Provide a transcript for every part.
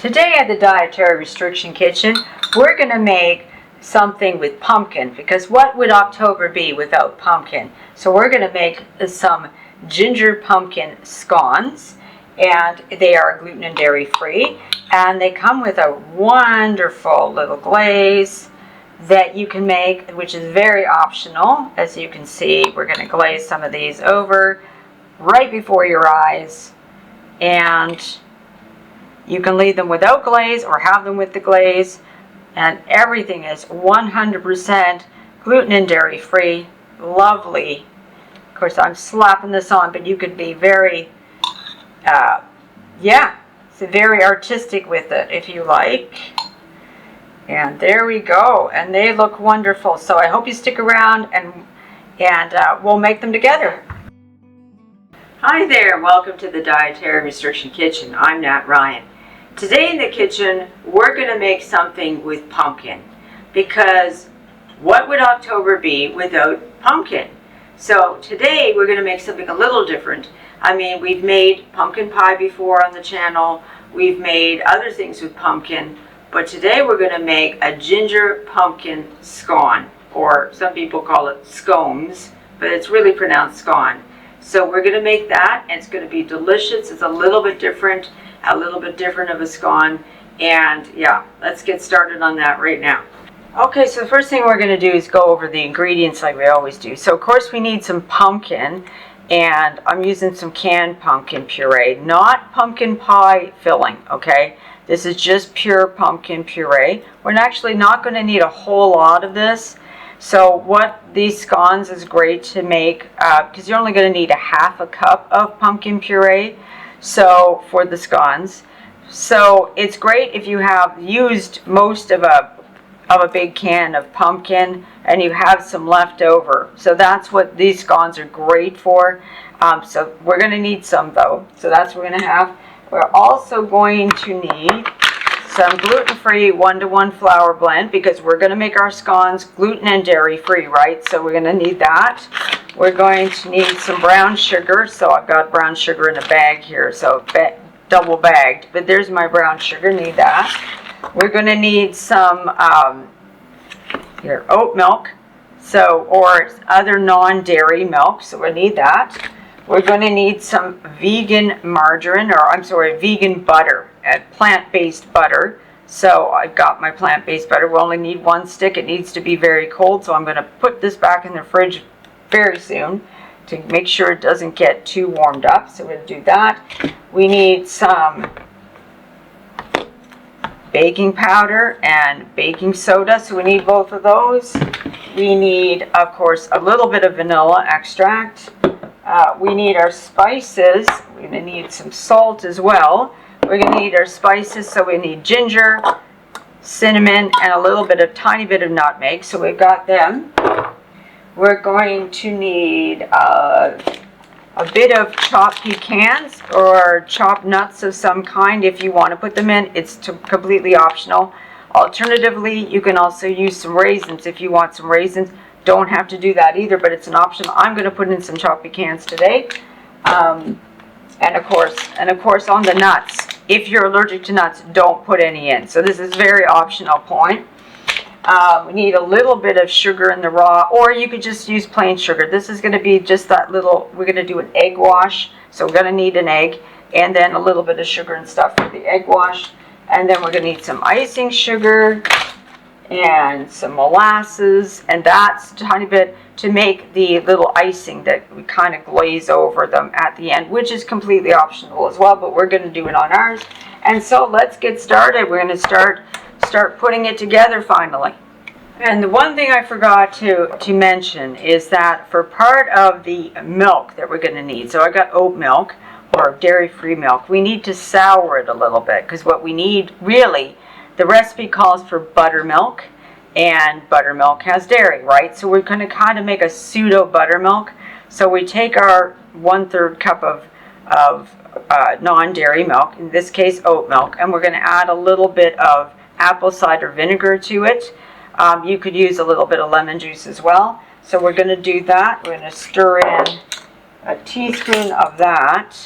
Today at the Dietary Restriction Kitchen, we're going to make something with pumpkin, because what would October be without pumpkin? So we're going to make some ginger pumpkin scones, and they are gluten and dairy free, and they come with a wonderful little glaze that you can make, which is very optional. As you can see, we're going to glaze some of these over right before your eyes, and you can leave them without glaze or have them with the glaze, and everything is 100% gluten and dairy free. Lovely. Of course, I'm slapping this on, but you could be very, very artistic with it if you like. And there we go, and they look wonderful. So I hope you stick around, and we'll make them together. Hi there, welcome to the Dietary Restriction Kitchen. I'm Nat Ryan. Today in the kitchen, we're going to make something with pumpkin, because what would October be without pumpkin? So today we're going to make something a little different. I mean, we've made pumpkin pie before on the channel, we've made other things with pumpkin, but today we're going to make a ginger pumpkin scone, or some people call it scones, but it's really pronounced scone. So we're going to make that, and it's going to be delicious. It's a little bit different of a scone, and yeah, let's get started on that right now. Okay, so the first thing we're going to do is go over the ingredients like we always do. So of course we need some pumpkin, and I'm using some canned pumpkin puree, not pumpkin pie filling, okay? This is just pure pumpkin puree. We're actually not going to need a whole lot of this. So what these scones is great to make, because you're only going to need a half a cup of pumpkin puree. So for the scones, so it's great if you have used most of a big can of pumpkin and you have some left over. So that's what these scones are great for. So we're going to need some though. So that's what we're going to have. We're also going to need some gluten-free 1-to-1 flour blend, because we're going to make our scones gluten and dairy free, right? So we're going to need that. We're going to need some brown sugar. So I've got brown sugar in a bag here, so double bagged, but there's my brown sugar, need that. We're going to need some oat milk, or other non-dairy milk, so we need that. We're going to need some vegan margarine, vegan butter, plant-based butter. So I've got my plant-based butter. We only need one stick. It needs to be very cold, so I'm going to put this back in the fridge very soon to make sure it doesn't get too warmed up. So we're going to do that. We need some baking powder and baking soda, so we need both of those. We need, of course, a little bit of vanilla extract. We need our spices. We're going to need some salt as well. We're going to need our spices, so we need ginger, cinnamon, and a tiny bit of nutmeg. So we've got them. We're going to need a bit of chopped pecans or chopped nuts of some kind if you want to put them in. It's completely optional. Alternatively, you can also use some raisins if you want some raisins. Don't have to do that either, but it's an option. I'm going to put in some chopped pecans today. And of course on the nuts, if you're allergic to nuts, don't put any in. So this is a very optional point. We need a little bit of sugar in the raw, or you could just use plain sugar. This is going to be just that little, we're going to do an egg wash. So we're going to need an egg, and then a little bit of sugar and stuff for the egg wash. And then we're going to need some icing sugar and some molasses, and that's a tiny bit to make the little icing that we kind of glaze over them at the end, which is completely optional as well, but we're going to do it on ours. And so let's get started. We're going to start putting it together finally. And the one thing I forgot to mention is that for part of the milk that we're going to need, so I got oat milk or dairy-free milk, we need to sour it a little bit, because what we need really, the recipe calls for buttermilk, and buttermilk has dairy, right? So we're going to kind of make a pseudo buttermilk. So we take our 1/3 cup of non-dairy milk, in this case oat milk, and we're going to add a little bit of apple cider vinegar to it. You could use a little bit of lemon juice as well. So we're going to do that. We're going to stir in a teaspoon of that.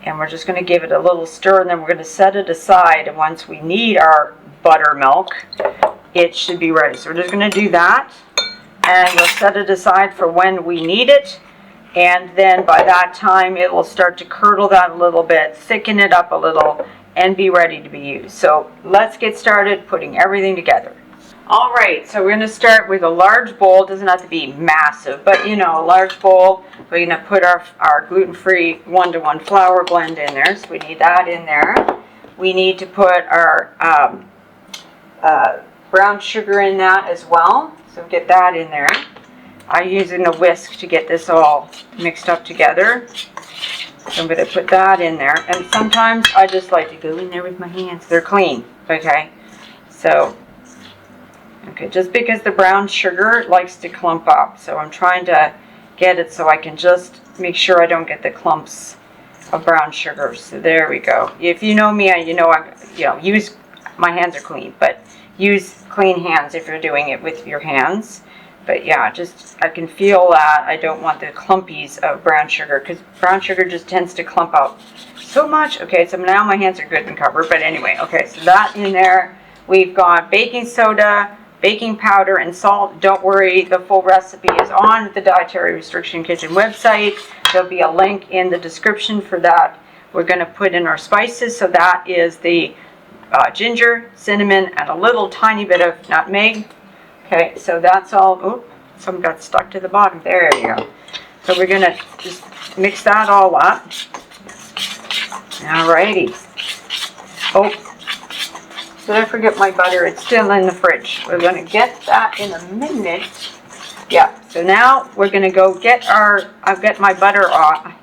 And we're just going to give it a little stir, and then we're going to set it aside. And once we need our buttermilk, it should be ready. So we're just going to do that, and we'll set it aside for when we need it. And then by that time, it will start to curdle that a little bit, thicken it up a little, and be ready to be used. So let's get started putting everything together. All right, so we're going to start with a large bowl. It doesn't have to be massive, but you know, a large bowl. We're going to put our gluten-free 1-to-1 flour blend in there. So we need that in there. We need to put our brown sugar in that as well. So get that in there. I'm using a whisk to get this all mixed up together. So I'm going to put that in there. And sometimes I just like to go in there with my hands. They're clean, okay? So, okay, just because the brown sugar likes to clump up. So I'm trying to get it so I can just make sure I don't get the clumps of brown sugar. So there we go. If you know me, you know use, my hands are clean, but use clean hands if you're doing it with your hands. But yeah, just I can feel that I don't want the clumpies of brown sugar, because brown sugar just tends to clump out so much. Okay, so now my hands are good and covered. But anyway, okay, so that in there. We've got baking soda, baking powder, and salt. Don't worry, the full recipe is on the Dietary Restriction Kitchen website. There'll be a link in the description for that. We're going to put in our spices. So that is the ginger, cinnamon, and a little tiny bit of nutmeg. Okay, so that's all. Oh, some got stuck to the bottom. There you go. So we're going to just mix that all up. Alrighty. Oh, did I forget my butter? It's still in the fridge. We're going to get that in a minute. Yeah, so now we're going to go get I've got my butter off. I'm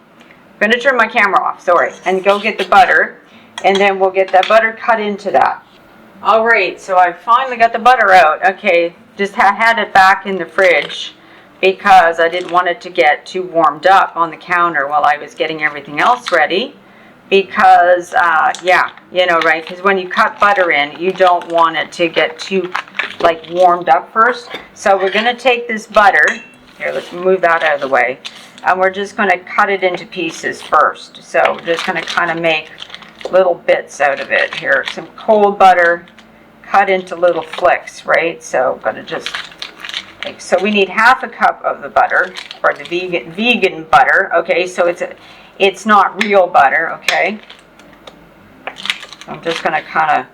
going to turn my camera off, sorry, and go get the butter. And then we'll get that butter cut into that. All right, so I finally got the butter out. Okay, just had it back in the fridge because I didn't want it to get too warmed up on the counter while I was getting everything else ready. Because, yeah, you know, right, because when you cut butter in, you don't want it to get too, like, warmed up first. So we're going to take this butter, here, let's move that out of the way, and we're just going to cut it into pieces first. So we're just going to kind of make little bits out of it here. Some cold butter cut into little flicks, right? So I'm going to just, like, so we need half a cup of the butter, or the vegan butter, okay? So it's not real butter, okay? So I'm just going to kind of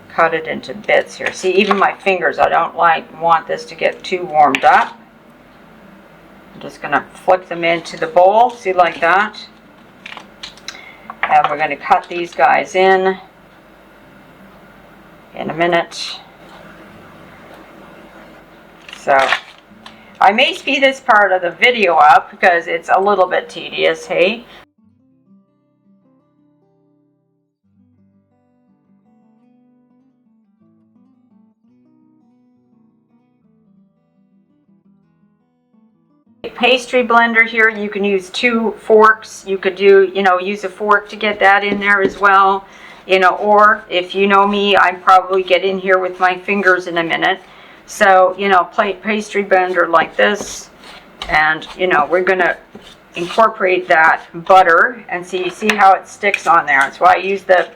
cut it into bits here. See, even my fingers, I don't want this to get too warmed up. I'm just going to flick them into the bowl, see, like that. And we're going to cut these guys in a minute. So I may speed this part of the video up because it's a little bit tedious, hey? Pastry blender here, you can use 2 forks. You could do, use a fork to get that in there as well. Or if you know me, I'd probably get in here with my fingers in a minute. So, pastry blender like this, and, we're going to incorporate that butter, and see how it sticks on there. That's why I used the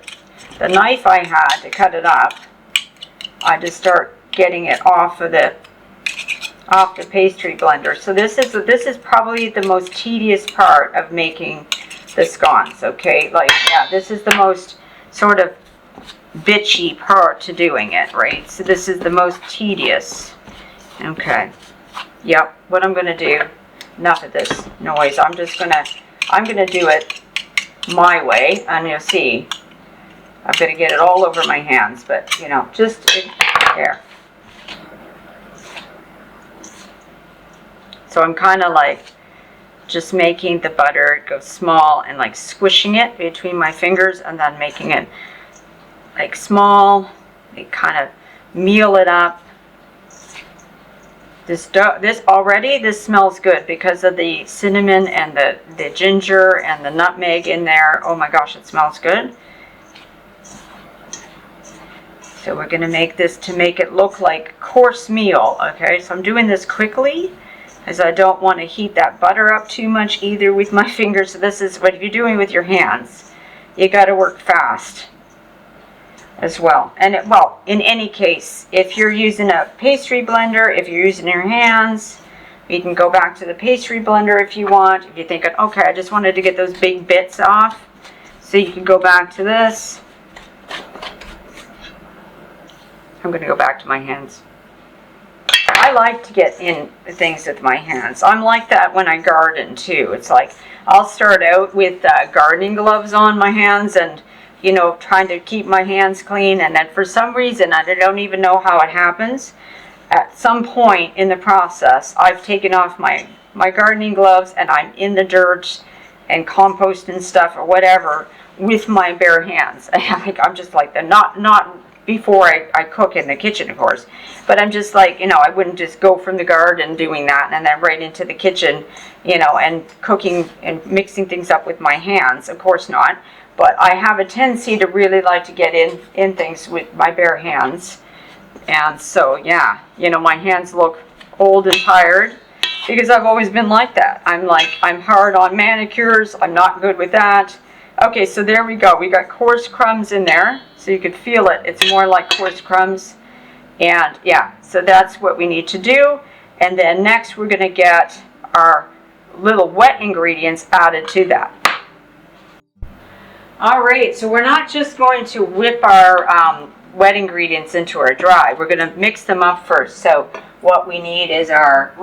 knife I had to cut it up. I just start getting it off the pastry blender. So this is probably the most tedious part of making the scones, okay? Like, yeah, this is the most sort of bitchy part to doing it, right? So this is the most tedious. Okay. Yep. What I'm going to do, enough of this noise. I'm going to do it my way, and you'll see. I'm going to get it all over my hands, but, just there. So I'm kind of like just making the butter go small and like squishing it between my fingers, and then making it like small, like kind of meal it up. This smells good because of the cinnamon and the ginger and the nutmeg in there. Oh my gosh, it smells good. So we're going to make this to make it look like course meal, okay? So I'm doing this quickly as I don't want to heat that butter up too much either with my fingers. So this is what you're doing with your hands. You got to work fast as well. And well, in any case, if you're using a pastry blender, if you're using your hands, you can go back to the pastry blender if you want. If you're thinking, okay, I just wanted to get those big bits off, so you can go back to this. I'm going to go back to my hands. I like to get in things with my hands. I'm like that when I garden too. It's like I'll start out with gardening gloves on my hands and, you know, trying to keep my hands clean, and then for some reason, I don't even know how it happens, at some point in the process, I've taken off my gardening gloves and I'm in the dirt and composting stuff or whatever with my bare hands. I'm just like that. Not before I cook in the kitchen, of course, but I'm just like, you know, I wouldn't just go from the garden doing that and then right into the kitchen, you know, and cooking and mixing things up with my hands. Of course not. But I have a tendency to really like to get in things with my bare hands. And so, yeah, you know, my hands look old and tired because I've always been like that. I'm hard on manicures. I'm not good with that. Okay, so there we go. We got coarse crumbs in there. So you could feel it. It's more like coarse crumbs. And yeah, so that's what we need to do. And then next we're going to get our little wet ingredients added to that. All right, so we're not just going to whip our wet ingredients into our dry. We're going to mix them up first. So what we need is our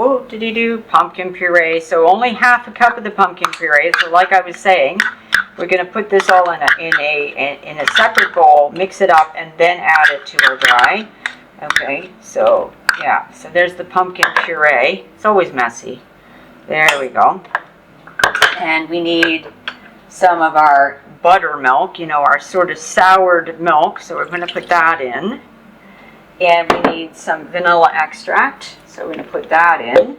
pumpkin puree. So only half a cup of the pumpkin puree. So like I was saying, we're going to put this all in a separate bowl, mix it up, and then add it to our dry. Okay, so yeah, so there's the pumpkin puree. It's always messy. There we go. And we need some of our buttermilk, you know, our sort of soured milk. So we're going to put that in. And we need some vanilla extract. So we're going to put that in.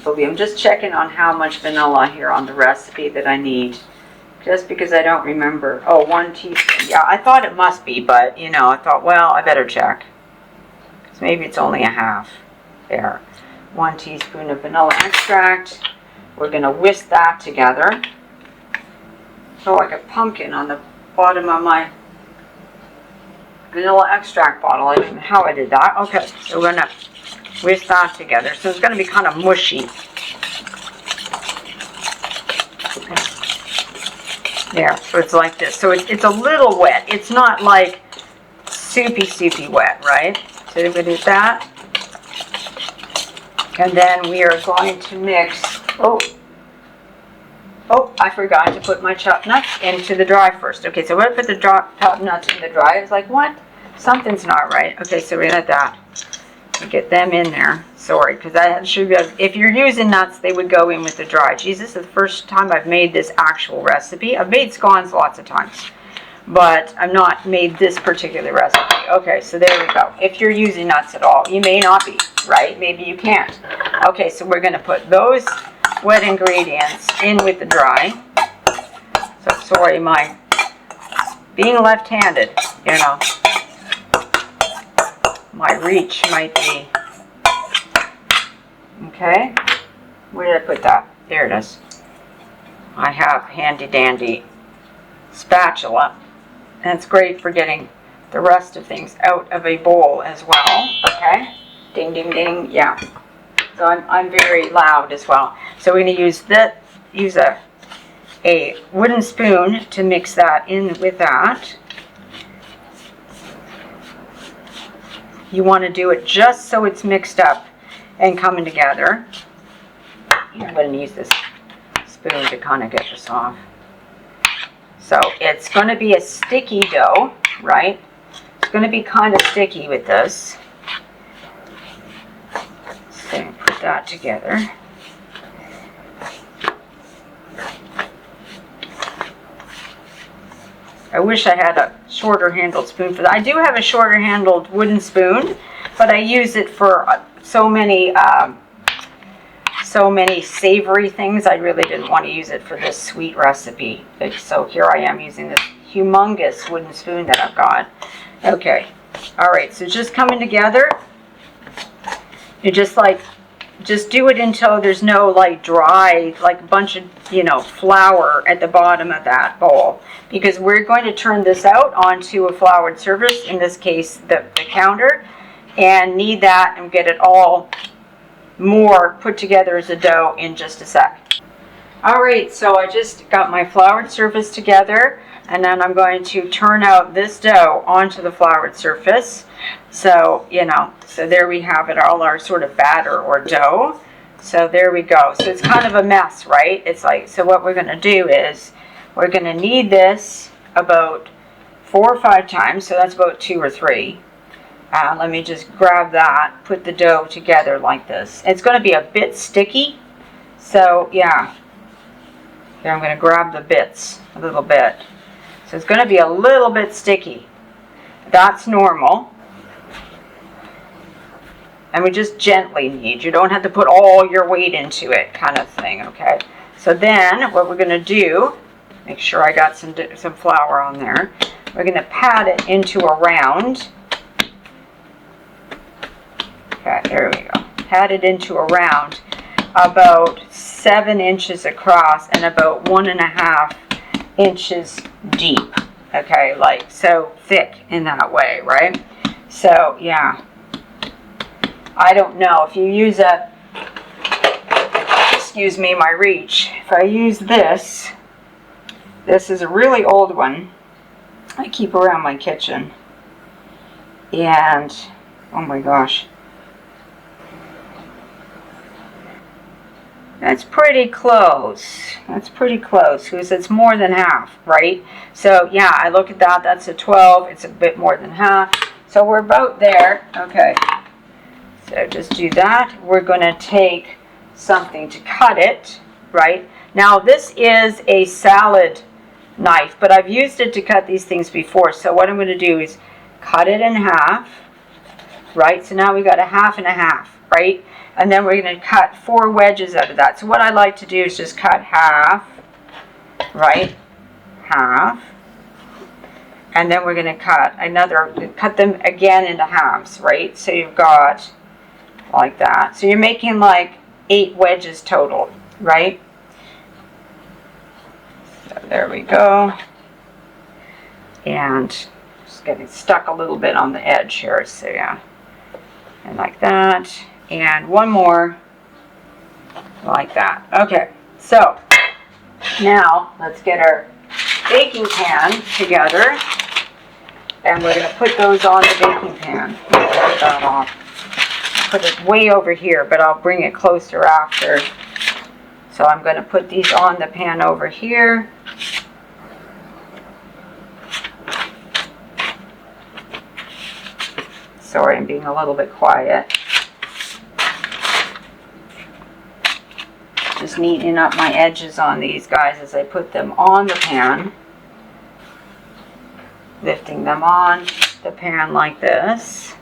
I'm just checking on how much vanilla here on the recipe that I need. Just because I don't remember. Oh, 1 teaspoon. Yeah, I thought it must be, but, you know, I thought, well, I better check. Because maybe it's only a half. There. 1 teaspoon of vanilla extract. We're going to whisk that together. So like a pumpkin on the bottom of my vanilla extract bottle. I don't know how I did that. Okay, so we're going to whisk that together. So it's going to be kind of mushy. Okay. There, so it's like this. So it's a little wet. It's not like soupy wet, right? So we're going to do that. And then we are going to mix, I forgot to put my chopped nuts into the dry first. Okay, so we're going to put the chopped nuts in the dry. I was like, what? Something's not right. Okay, so we're going to that. Get them in there. Sorry, because I should be. If you're using nuts, they would go in with the dry. Jesus, this is the first time I've made this actual recipe. I've made scones lots of times, but I've not made this particular recipe. Okay, so there we go. If you're using nuts at all, you may not be, right? Maybe you can't. Okay, so we're going to put those wet ingredients in with the dry. So sorry, my being left-handed, you know, my reach might be. Okay, where did I put that? There it is. I have handy-dandy spatula, and it's great for getting the rest of things out of a bowl as well. Okay, ding, ding, ding. Yeah. So I'm very loud as well. So we're going to use a wooden spoon to mix that in with that. You want to do it just so it's mixed up and coming together. Here, I'm going to use this spoon to kind of get this off. So it's going to be a sticky dough, right? It's going to be kind of sticky with this. So put that together. I wish I had a shorter handled spoon for that. I do have a shorter handled wooden spoon, but I use it for so many savory things. I really didn't want to use it for this sweet recipe. So here I am using this humongous wooden spoon that I've got. Okay. All right. So just coming together. You're just like just do it until there's no like dry, like a bunch of, you know, flour at the bottom of that bowl. Because we're going to turn this out onto a floured surface, in this case the counter, and knead that and get it all more put together as a dough in just a sec. Alright, so I just got my floured surface together, and then I'm going to turn out this dough onto the floured surface. So, you know, so there we have it, all our sort of batter or dough. So there we go. So it's kind of a mess, right? It's like, so what we're going to do is we're going to knead this about 4 or 5 times. So that's about 2 or 3. Let me just grab that, put the dough together like this. It's going to be a bit sticky. So yeah. Here I'm going to grab the bits a little bit. So it's going to be a little bit sticky. That's normal. And we just gently knead. You don't have to put all your weight into it, kind of thing, okay? So then what we're going to do, make sure I got some flour on there. We're going to pat it into a round. Okay, there we go. Pat it into a round about 7 inches across and about 1.5 inches deep. Okay, like so thick in that way, right? So, yeah. I don't know, if you use a, excuse me, my reach, if I use this is a really old one I keep around my kitchen, and oh my gosh, that's pretty close, because it's more than half, right? So yeah, I look at that, that's a 12, it's a bit more than half, so we're about there, okay. So just do that. We're going to take something to cut it, right? Now this is a salad knife, but I've used it to cut these things before. So what I'm going to do is cut it in half, right? So now we got a half and a half, right? And then we're going to cut 4 wedges out of that. So what I like to do is just cut half, right? Half. And then we're going to cut them again into halves, right? So you've got like that. So you're making like 8 wedges total, right? So there we go. And just getting stuck a little bit on the edge here. So yeah. And like that. And one more like that. Okay. So now let's get our baking pan together. And we're going to put those on the baking pan. Put that off. Put it way over here, but I'll bring it closer after. So I'm going to put these on the pan over here. Sorry, I'm being a little bit quiet. Just neatening up my edges on these guys as I put them on the pan. Lifting them on the pan like this.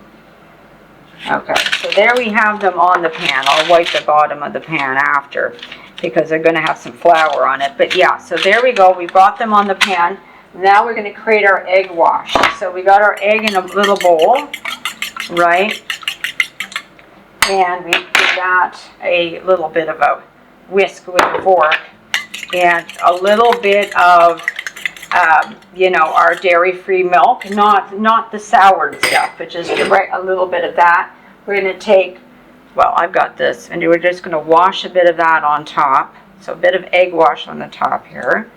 Okay, so there we have them on the pan. I'll wipe the bottom of the pan after because they're going to have some flour on it. But yeah, so there we go. We brought them on the pan. Now we're going to create our egg wash. So we got our egg in a little bowl, right? And we give that a little bit of a whisk with a fork and a little bit of you know, our dairy-free milk, not the soured stuff, but just a little bit of that. We're going to take, well, I've got this, and we're just going to wash a bit of that on top. So a bit of egg wash on the top here.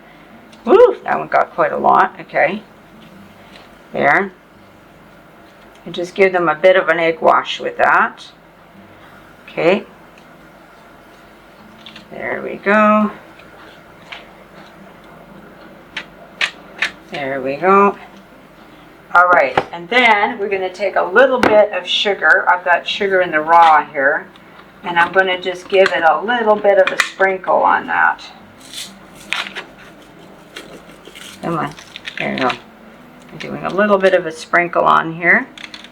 Woo, that one got quite a lot. Okay, there. And just give them a bit of an egg wash with that. Okay. There we go. There we go. All right, and then we're going to take a little bit of sugar. I've got sugar in the raw here, and I'm going to just give it a little bit of a sprinkle on that. Come on, there you go. I'm doing a little bit of a sprinkle on here.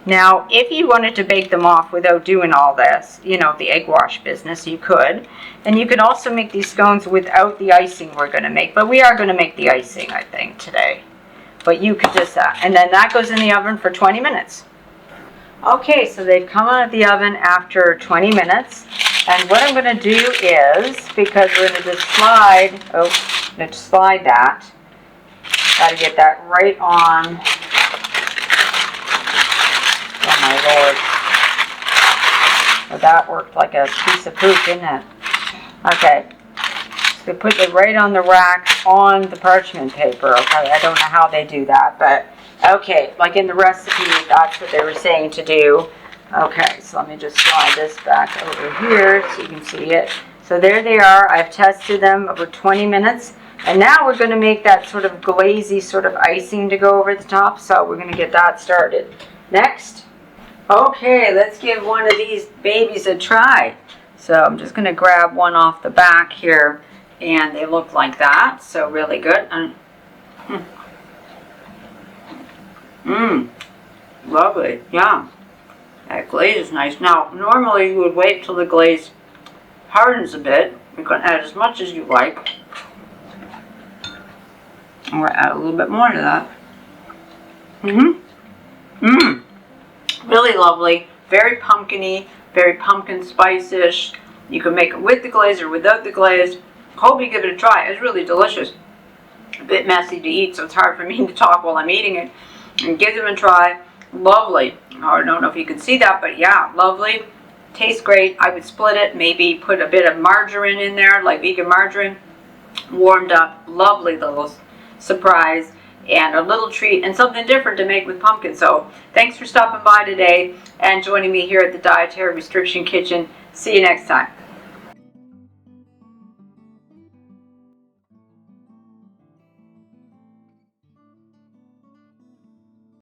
Now, if you wanted to bake them off without doing all this, you know, the egg wash business, you could. And you could also make these scones without the icing we're going to make. But we are going to make the icing, I think, today. But you could just and then that goes in the oven for 20 minutes. Okay, so they've come out of the oven after 20 minutes. And what I'm going to do is, because we're going to just slide, slide that. Got to get that right on. Oh my Lord. Well, that worked like a piece of poop, didn't it? Okay. So put it right on the rack on the parchment paper. Okay, I don't know how they do that, but okay, like in the recipe, that's what they were saying to do. Okay, so let me just slide this back over here so you can see it. So there they are. I've tested them over 20 minutes. And now we're going to make that sort of glazy sort of icing to go over the top. So we're going to get that started. Next. Okay, let's give one of these babies a try. So I'm just going to grab one off the back here. And they look like that. So really good. Lovely. Yeah. That glaze is nice. Now, normally you would wait till the glaze hardens a bit. You can add as much as you like. I'm going to add a little bit more to that. Really lovely. Very pumpkin-y. Very pumpkin spice-ish. You can make it with the glaze or without the glaze. Hope you give it a try. It's really delicious. A bit messy to eat, so it's hard for me to talk while I'm eating it. And give them a try. Lovely. I don't know if you can see that, but yeah, lovely. Tastes great. I would split it. Maybe put a bit of margarine in there, like vegan margarine. Warmed up. Lovely little surprise. And a little treat and something different to make with pumpkin. So thanks for stopping by today and joining me here at the Dietary Restriction Kitchen. See you next time.